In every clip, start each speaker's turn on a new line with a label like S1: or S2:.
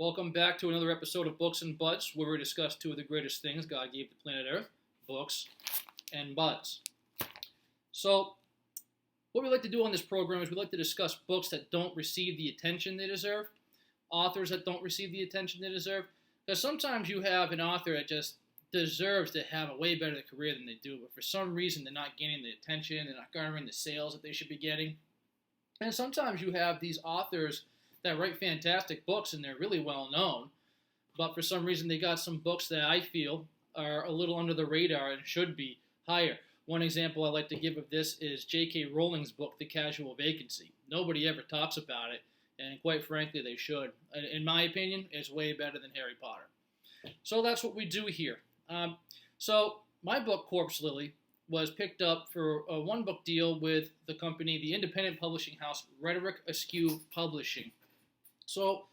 S1: Welcome back to another episode of Books and Buds, where we discuss two of the greatest things God gave the planet Earth, books and buds. So, what we like to do on this program is we like to discuss books that don't receive the attention they deserve, authors that don't receive the attention they deserve, because sometimes you have an author that just deserves to have a way better career than they do, but for some reason they're not gaining the attention, they're not garnering the sales that they should be getting. And sometimes you have these authors that write fantastic books and they're really well known, but for some reason they got some books that I feel are a little under the radar and should be higher. One example I like to give of this is J.K. Rowling's book, The Casual Vacancy. Nobody ever talks about it, and quite frankly they should. In my opinion, it's way better than Harry Potter. So that's what we do here. So my book, Corpse Lily, was picked up for a one-book deal with the company, the independent publishing house, Rhetoric Askew Publishing. So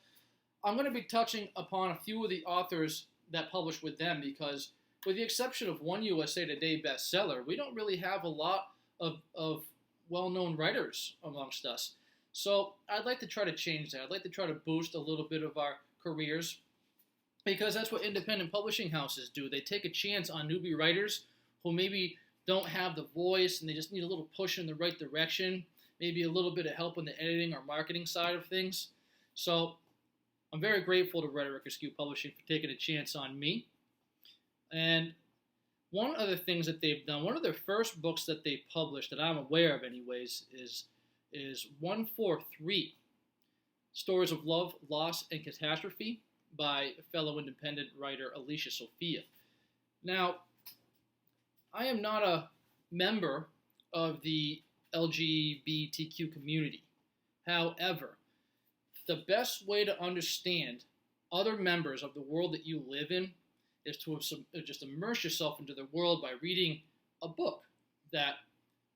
S1: I'm going to be touching upon a few of the authors that publish with them because with the exception of one USA Today bestseller, we don't really have a lot of well-known writers amongst us. So I'd like to try to change that. I'd like to try to boost a little bit of our careers because that's what independent publishing houses do. They take a chance on newbie writers who maybe don't have the voice and they just need a little push in the right direction, maybe a little bit of help on the editing or marketing side of things. So I'm very grateful to Rhetoric Askew Publishing for taking a chance on me. And one of the things that they've done, one of their first books that they published that I'm aware of anyways, is 143, Stories of Love, Loss, and Catastrophe by fellow independent writer Alicia Sophia. Now, I am not a member of the LGBTQ community. However, the best way to understand other members of the world that you live in is to just immerse yourself into the world by reading a book that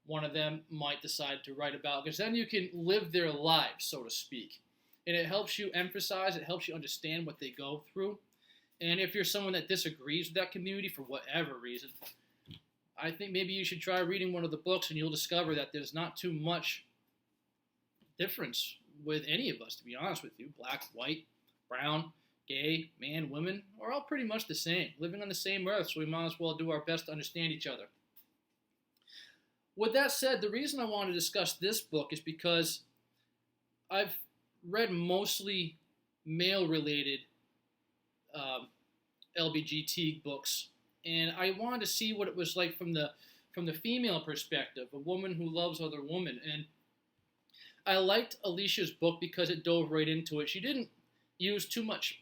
S1: one of them might decide to write about, because then you can live their lives, so to speak. And it helps you emphasize, it helps you understand what they go through. And if you're someone that disagrees with that community for whatever reason, I think maybe you should try reading one of the books and you'll discover that there's not too much difference with any of us, to be honest with you. Black, white, brown, gay, man, women, we're all pretty much the same, living on the same earth, so we might as well do our best to understand each other. With that said, the reason I want to discuss this book is because I've read mostly male-related LGBT books, and I wanted to see what it was like from the female perspective, a woman who loves other women. And I liked Alicia's book because it dove right into it. She didn't use too much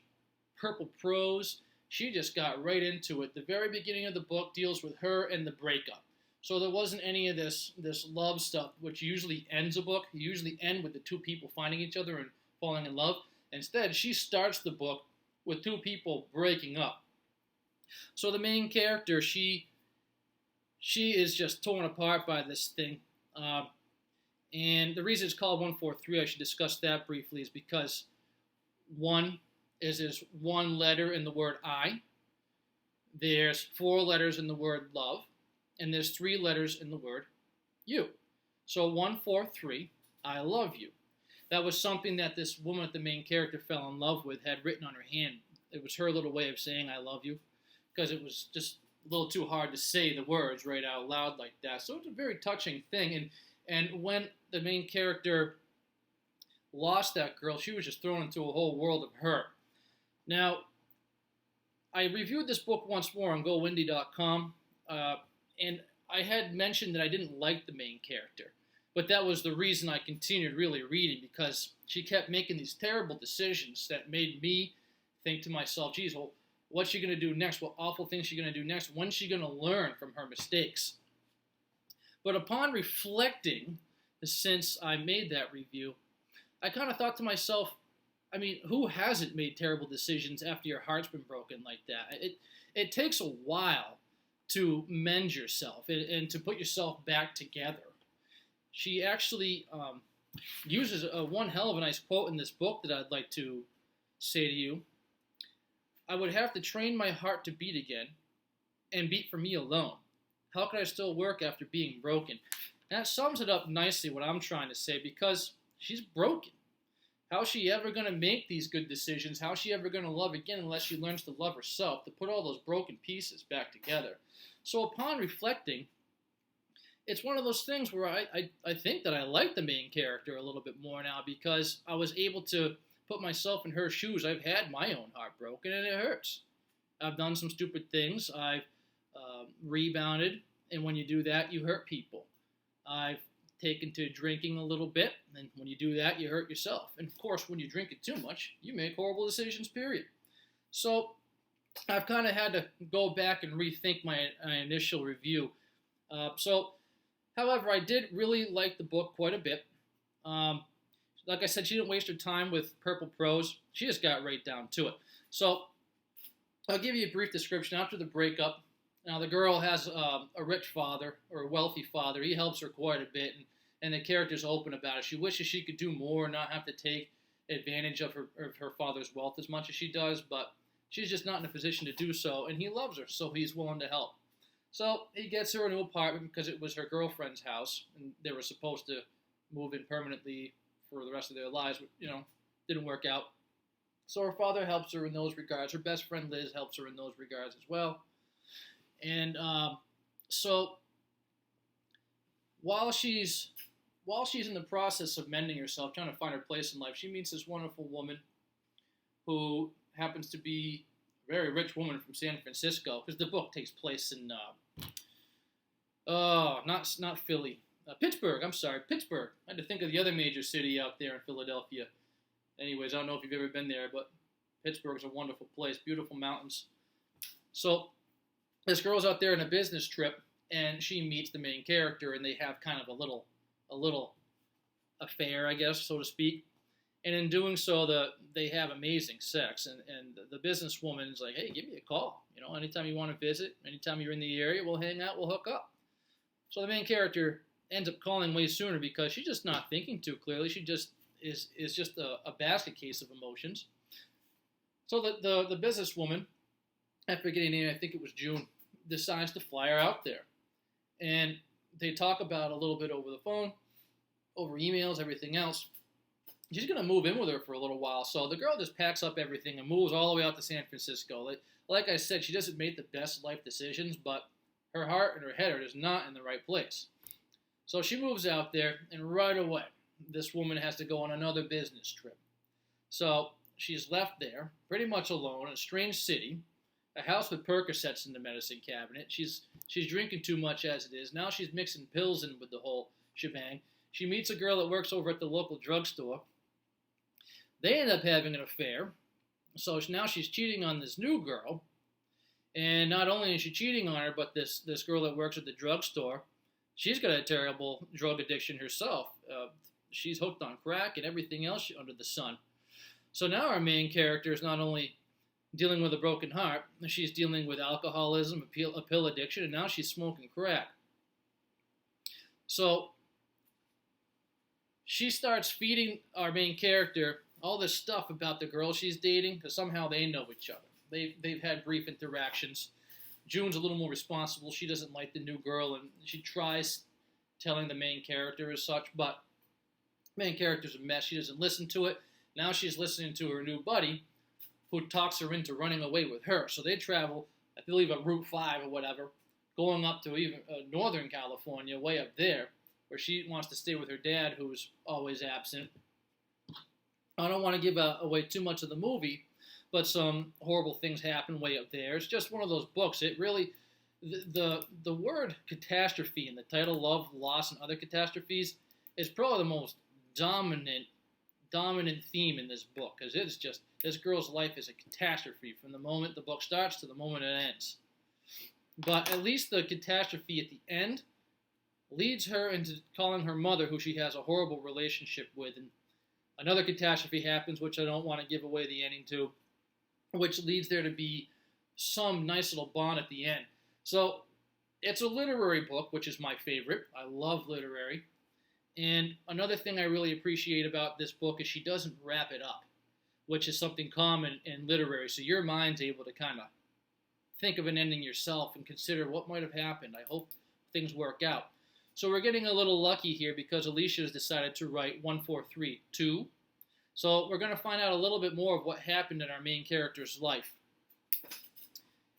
S1: purple prose. She just got right into it. The very beginning of the book deals with her and the breakup. So there wasn't any of this love stuff, which usually ends a book. You usually end with the two people finding each other and falling in love. Instead, she starts the book with two people breaking up. So the main character, she is just torn apart by this thing. And the reason it's called 143, I should discuss that briefly, is because one is one letter in the word I. There's 4 letters in the word love. And there's 3 letters in the word you. So 143, I love you. That was something that this woman that the main character fell in love with had written on her hand. It was her little way of saying I love you, because it was just a little too hard to say the words right out loud like that. So it's a very touching thing. And when the main character lost that girl, she was just thrown into a whole world of hurt. Now, I reviewed this book once more on GoWindy.com, and I had mentioned that I didn't like the main character. But that was the reason I continued really reading, because she kept making these terrible decisions that made me think to myself, geez, well, what's she going to do next? What awful things is she going to do next? When's she going to learn from her mistakes? But upon reflecting, since I made that review, I kind of thought to myself, I mean, who hasn't made terrible decisions after your heart's been broken like that? It takes a while to mend yourself and to put yourself back together. She actually uses one hell of a nice quote in this book that I'd like to say to you. I would have to train my heart to beat again and beat for me alone. How could I still work after being broken? And that sums it up nicely, what I'm trying to say, because she's broken. How's she ever going to make these good decisions? How's she ever going to love again unless she learns to love herself, to put all those broken pieces back together? So upon reflecting, it's one of those things where I think that I like the main character a little bit more now because I was able to put myself in her shoes. I've had my own heart broken, and it hurts. I've done some stupid things. I've rebounded, and when you do that, you hurt people. I've taken to drinking a little bit, and when you do that, you hurt yourself. And of course, when you drink it too much, you make horrible decisions, period. So I've kind of had to go back and rethink my initial review. However, I did really like the book quite a bit. Like I said, she didn't waste her time with purple prose. She just got right down to it. So I'll give you a brief description. After the breakup, now the girl has a rich father, or a wealthy father. He helps her quite a bit, and the character's open about it. She wishes she could do more and not have to take advantage of her father's wealth as much as she does, but she's just not in a position to do so, and he loves her, so he's willing to help. So he gets her a new apartment because it was her girlfriend's house, and they were supposed to move in permanently for the rest of their lives, but, didn't work out. So her father helps her in those regards. Her best friend Liz helps her in those regards as well. And so while she's in the process of mending herself, trying to find her place in life, she meets this wonderful woman who happens to be a very rich woman from San Francisco, because the book takes place in not Philly, Pittsburgh. I'm sorry, Pittsburgh. I had to think of the other major city out there in Philadelphia. Anyways, I don't know if you've ever been there, but Pittsburgh's a wonderful place, beautiful mountains. So this girl's out there on a business trip, and she meets the main character, and they have kind of a little affair, I guess, so to speak. And in doing so, they have amazing sex, and the businesswoman's like, hey, give me a call. Anytime you want to visit, anytime you're in the area, we'll hang out, we'll hook up. So the main character ends up calling way sooner because she's just not thinking too clearly. She just is just a basket case of emotions. So the businesswoman, I forget her name, I think it was June, decides to fly her out there. And they talk about a little bit over the phone, over emails, everything else. She's going to move in with her for a little while. So the girl just packs up everything and moves all the way out to San Francisco. Like I said, she doesn't make the best life decisions, but her heart and her head are just not in the right place. So she moves out there, and right away, this woman has to go on another business trip. So she's left there, pretty much alone, in a strange city, a house with Percocets in the medicine cabinet. She's drinking too much as it is. Now she's mixing pills in with the whole shebang. She meets a girl that works over at the local drugstore. They end up having an affair. So now she's cheating on this new girl. And not only is she cheating on her, but this girl that works at the drugstore, she's got a terrible drug addiction herself. She's hooked on crack and everything else under the sun. So now our main character is not only dealing with a broken heart, she's dealing with alcoholism, a pill addiction, and now she's smoking crack. So she starts feeding our main character all this stuff about the girl she's dating, because somehow they know each other. They've had brief interactions. June's a little more responsible. She doesn't like the new girl, and she tries telling the main character as such, but the main character's a mess. She doesn't listen to it. Now she's listening to her new buddy, who talks her into running away with her. So they travel, I believe, on Route 5 or whatever, going up to even Northern California, way up there, where she wants to stay with her dad, who's always absent. I don't want to give away too much of the movie, but some horrible things happen way up there. It's just one of those books. It really, the word catastrophe in the title, love, loss, and other catastrophes, is probably the most dominant theme in this book, because it's just, this girl's life is a catastrophe from the moment the book starts to the moment it ends. But at least the catastrophe at the end leads her into calling her mother, who she has a horrible relationship with, and another catastrophe happens, which I don't want to give away the ending to, which leads there to be some nice little bond at the end. So it's a literary book, which is my favorite. I love literary. And another thing I really appreciate about this book is she doesn't wrap it up, which is something common in literary. So your mind's able to kind of think of an ending yourself and consider what might have happened. I hope things work out. So we're getting a little lucky here because Alicia has decided to write 1432. So we're going to find out a little bit more of what happened in our main character's life.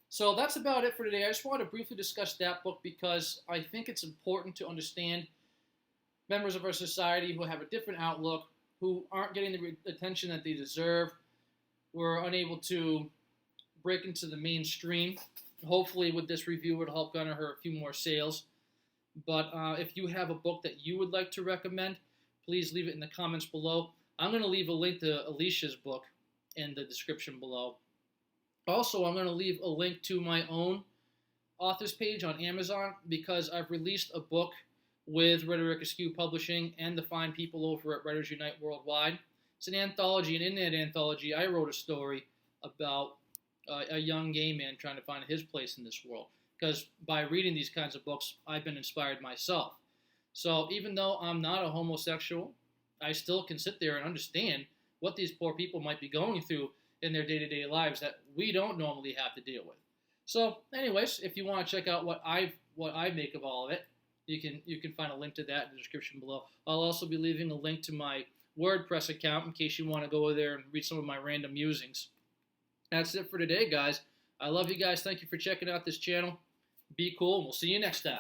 S1: So that's about it for today. I just wanted to briefly discuss that book because I think it's important to understand members of our society who have a different outlook, who aren't getting the attention that they deserve, were unable to break into the mainstream. Hopefully with this review it'll help garner her a few more sales. But if you have a book that you would like to recommend, please leave it in the comments below. I'm going to leave a link to Alicia's book in the description below. Also, I'm going to leave a link to my own author's page on Amazon because I've released a book with Rhetoric Askew Publishing and the fine people over at Writers Unite Worldwide. It's an anthology, and in that anthology, I wrote a story about a young gay man trying to find his place in this world. Because by reading these kinds of books, I've been inspired myself. So even though I'm not a homosexual, I still can sit there and understand what these poor people might be going through in their day-to-day lives that we don't normally have to deal with. So anyways, if you want to check out what I make of all of it, you can find a link to that in the description below. I'll also be leaving a link to my WordPress account in case you want to go there and read some of my random musings. That's it for today, guys. I love you guys. Thank you for checking out this channel. Be cool, and we'll see you next time.